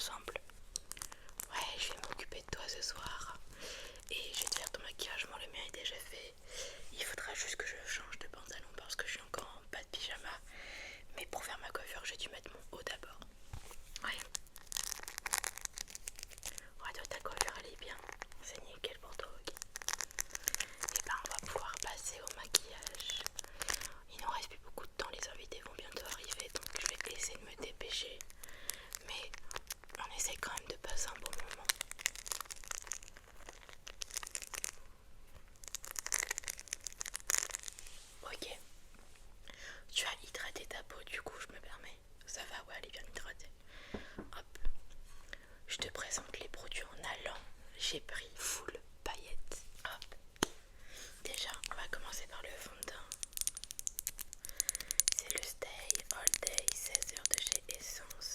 ensemble. Ouais, je vais m'occuper de toi ce soir. Et je vais te faire ton maquillage, moi le mien est déjà fait. Il faudra juste que je change de pantalon parce que je suis encore en bas de pyjama. Mais pour faire ma coiffure, j'ai dû mettre mon haut d'abord. Ouais. Ouais, toi ta coiffure elle est bien. C'est nickel pour toi, ok. Et ben on va pouvoir passer au maquillage. Il nous reste plus beaucoup de temps, les invités vont bientôt arriver, donc je vais essayer de me dépêcher. Mais on essaie quand même de passer un bon moment. Ok. Tu as hydraté ta peau, du coup je me permets. Ça va, ouais, elle est bien hydratée. Hop. Je te présente les produits en allant. J'ai pris full paillettes. Hop. Déjà, on va commencer par le fond de teint. C'est le Stay All Day 16 heures de chez Essence.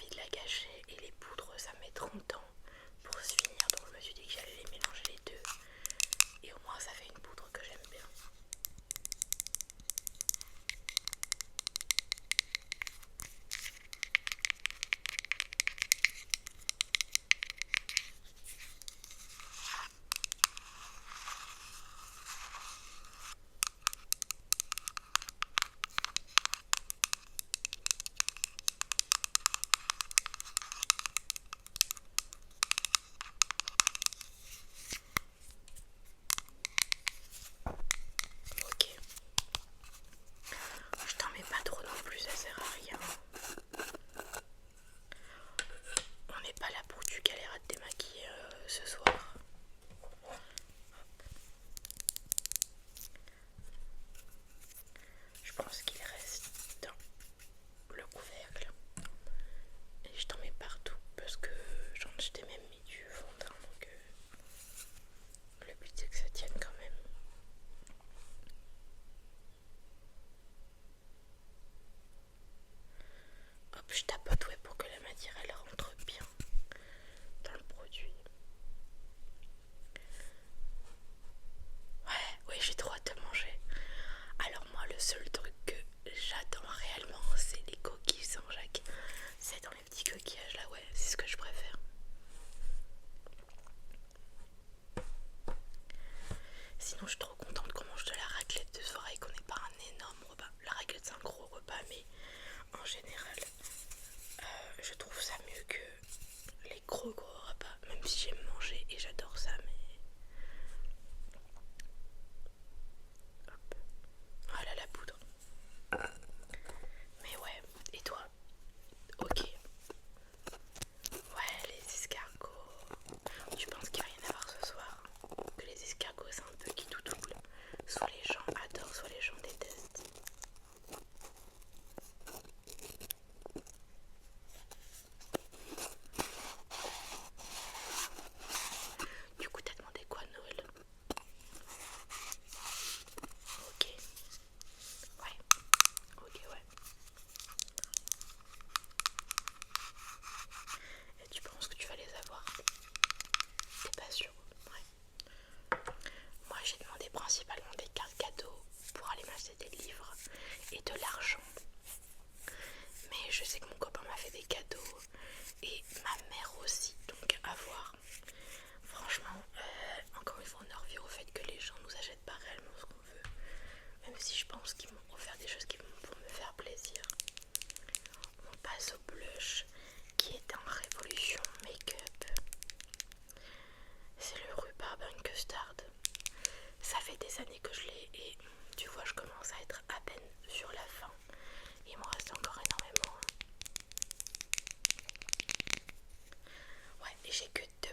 envie de la gâcher et les poudres ça met 30 ans pour se finir, donc je me suis dit que j'allais les mélanger les deux et au moins ça fait une poudre que j'aime bien. Ok, je t'en mets pas trop non plus, ça sert à rien. On n'est pas là pour que tu galères à te démaquiller ce soir. Je pense qu'il reste dans le couvercle. Et je t'en mets partout parce que je t'ai même mis du fond de teint, donc le but c'est que ça tienne quand même. Hop, je tapote ouais, pour que la matière elle rentre bien dans le produit. Ouais, oui, j'ai trop hâte de manger. Alors moi le seul truc que j'attends réellement c'est les coquilles Saint-Jacques. C'est dans les petits coquillages là, ouais, c'est ce que je préfère. Sinon je suis trop contente qu'on mange de la raclette de soirée, qu'on n'ait pas un énorme repas. La raclette c'est un gros repas, mais en général je trouve ça mieux que les gros repas. Même si j'aime manger et j'adore ça, mais... Hop. Voilà la poudre. Mais ouais, et toi? Ok. Ouais, les escargots. Tu penses qu'il va y en avoir ce soir? Que les escargots c'est un peu qui tout double. Soit les gens adorent, soit les gens détestent. Du coup, t'as demandé quoi à Noël? Ok. Ouais. Ok, ouais. Et tu penses que tu vas les avoir? T'es pas sûr? Ouais. Moi, j'ai demandé principalement des cartes cadeaux pour aller m'acheter des livres et de l'argent. Mais je sais que mon copain m'a fait des cadeaux et ma mère aussi, donc à voir. Franchement, encore une fois, on en revient au fait que les gens nous achètent pas réellement ce qu'on veut. Même si je pense qu'ils m'ont offert des choses qui vont pour me faire plaisir. On passe au blush qui est en révolution make-up. C'est le rhubarbe and custard. Ça fait des années que je l'ai et tu vois, je commence à être à peine sur la fin. Il m'en reste encore énormément. Ouais, et j'ai que 2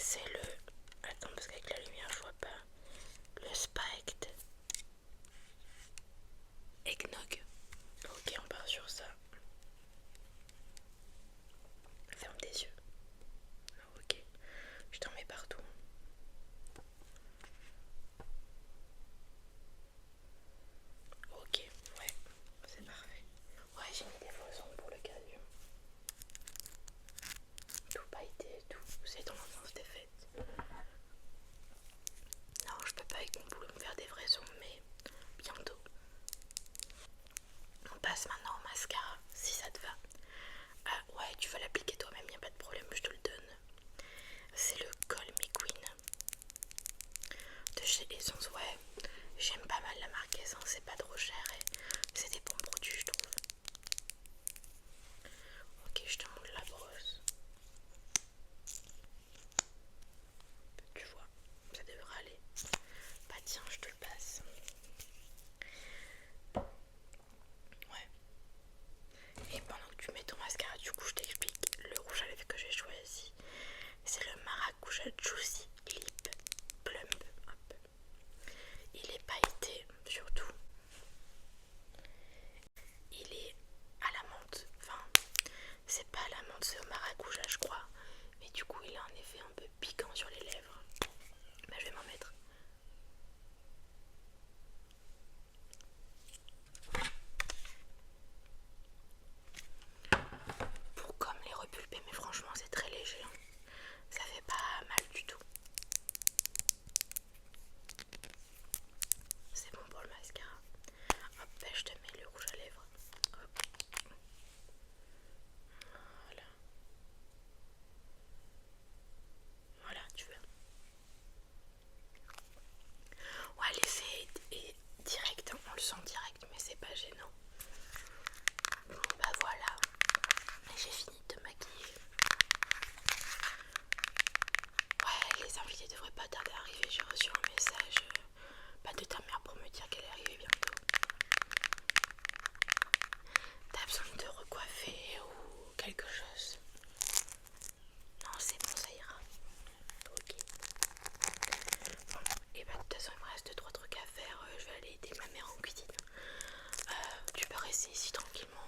c'est le... Attends, parce qu'avec la lumière, je vois pas. Le Spiked Eggnog. Ok, on part sur ça. Ferme tes yeux. Ok, je t'en mets partout. Ok, ouais, c'est parfait. Ouais, j'ai mis des faux ongles pour l'occasion. Tout pailleté et tout, c'est dans l'enfance des fêtes. Non, je peux pas avec mon boulot me faire des vrais ongles, mais bientôt. On passe maintenant au mascara, si ça te va. Ah ouais, tu vas l'appliquer toi-même, y a pas de problème, je te le donne. C'est le Call Me Queen de chez Essence. Ouais, j'aime pas mal la marque Essence, c'est pas trop cher et c'est des bons produits, je trouve. Ok, je te montre la brosse. Tu vois, ça devrait aller. Bah tiens, je te le passe. Ouais. Et pendant que tu mets ton mascara, du coup, je t'explique le rouge à lèvres que j'ai choisi. C'est le Maracuja Juicy Lip Plump. Hop. Il est pailleté, surtout. Il est à la menthe. Enfin, c'est pas à la menthe, c'est au maracuja, je crois. Mais du coup, il a un effet un peu piquant sur les lèvres. Bah, je vais m'en mettre. Pour comme les repulper, mais franchement, c'est très léger. Hein. Ça fait pas mal du tout. C'est bon pour le mascara. Hop, bah, je te mets le rouge à lèvres. Hop. Voilà. Voilà, tu vois. Ouais, l'effet est direct, hein. On le sent direct, mais c'est pas gênant. Bon, bah voilà. J'ai fini de te maquiller. Ouais, les invités devraient pas tarder à arriver. J'ai reçu un message de ta mère pour me dire qu'elle est arrivée bientôt. T'as besoin de te recoiffer ou quelque chose? Non, c'est bon, ça ira. Ok. Bon, et bah de toute façon, il me reste 2-3 trucs à faire. Je vais aller aider ma mère en cuisine. Tu peux rester ici tranquillement.